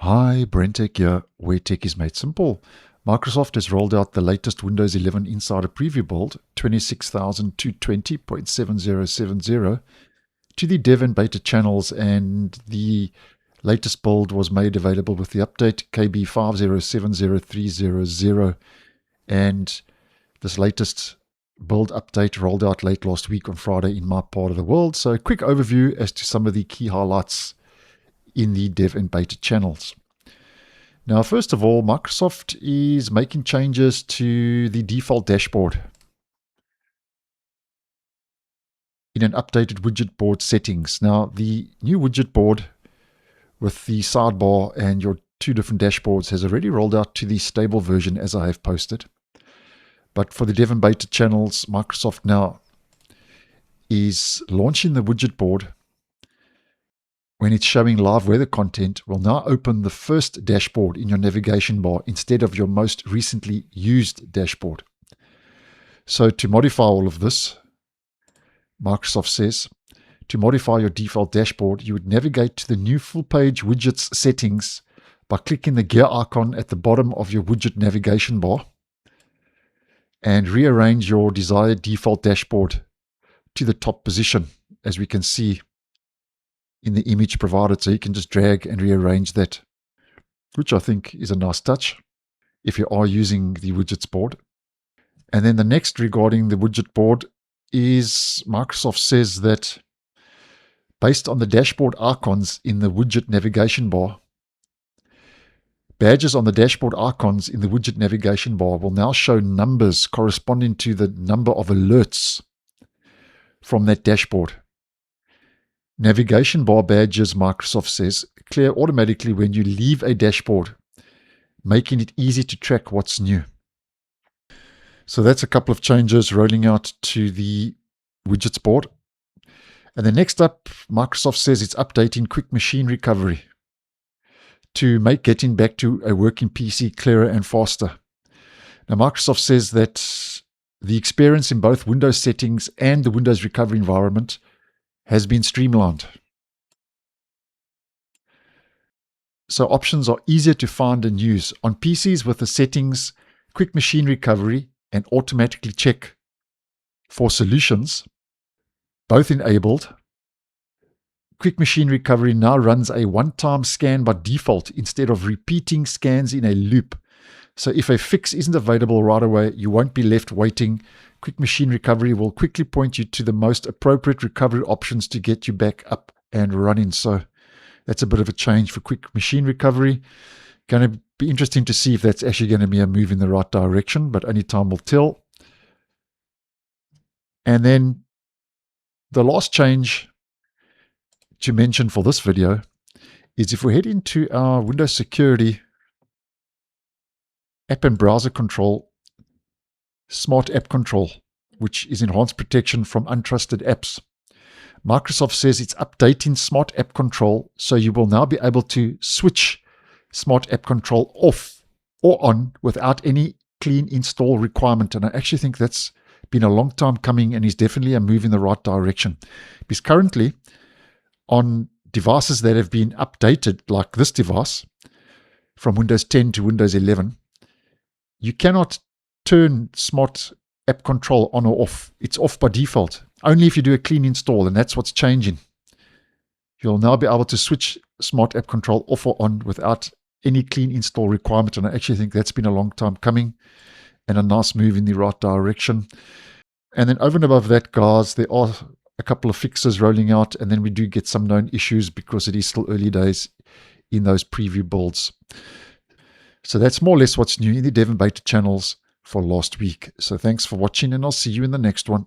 Hi, BrenTech here, where tech is made simple. Microsoft has rolled out the latest Windows 11 Insider Preview build, 26,220.7070, to the dev and beta channels, and the latest build was made available with the update KB5070300, and this latest build update rolled out late last week on Friday in my part of the world. So a quick overview as to some of the key highlights in the dev and beta channels. Now, first of all, Microsoft is making changes to the default dashboard in an updated widget board settings. Now, the new widget board with the sidebar and your two different dashboards has already rolled out to the stable version, as I have posted. But for the dev and beta channels, Microsoft now is launching the widget board. When it's showing live weather content, will now open the first dashboard in your navigation bar instead of your most recently used dashboard. So to modify all of this, Microsoft says, to modify your default dashboard, you would navigate to the new full page widgets settings by clicking the gear icon at the bottom of your widget navigation bar and rearrange your desired default dashboard to the top position, as we can see in the image provided. So you can just drag and rearrange that, which I think is a nice touch if you are using the widgets board. And then the next regarding the widget board is Microsoft says that based on the dashboard icons in the widget navigation bar, badges on the dashboard icons in the widget navigation bar will now show numbers corresponding to the number of alerts from that dashboard. Navigation bar badges, Microsoft says, clear automatically when you leave a dashboard, making it easy to track what's new. So that's a couple of changes rolling out to the widgets board. And then next up, Microsoft says it's updating quick machine recovery to make getting back to a working PC clearer and faster. Now, Microsoft says that the experience in both Windows settings and the Windows recovery environment has been streamlined. So options are easier to find and use. On PCs with the settings, quick machine recovery, and automatically check for solutions, both enabled, quick machine recovery now runs a one-time scan by default instead of repeating scans in a loop. So if a fix isn't available right away, you won't be left waiting. Quick machine recovery will quickly point you to the most appropriate recovery options to get you back up and running. So that's a bit of a change for quick machine recovery. Going to be interesting to see if that's actually going to be a move in the right direction, but only time will tell. And then the last change to mention for this video is if we head into our Windows Security App and Browser Control, Smart App Control, which is enhanced protection from untrusted apps. Microsoft says it's updating Smart App Control, so you will now be able to switch Smart App Control off or on without any clean install requirement. And I actually think that's been a long time coming and is definitely a move in the right direction. Because currently, on devices that have been updated, like this device, from Windows 10 to Windows 11, you cannot turn Smart App Control on or off. It's off by default, only if you do a clean install, and that's what's changing. You'll now be able to switch Smart App Control off or on without any clean install requirement, and I actually think that's been a long time coming and a nice move in the right direction. And then over and above that, guys, there are a couple of fixes rolling out, and then we do get some known issues because it is still early days in those preview builds. So that's more or less what's new in the dev and beta channels for last week. So thanks for watching, and I'll see you in the next one.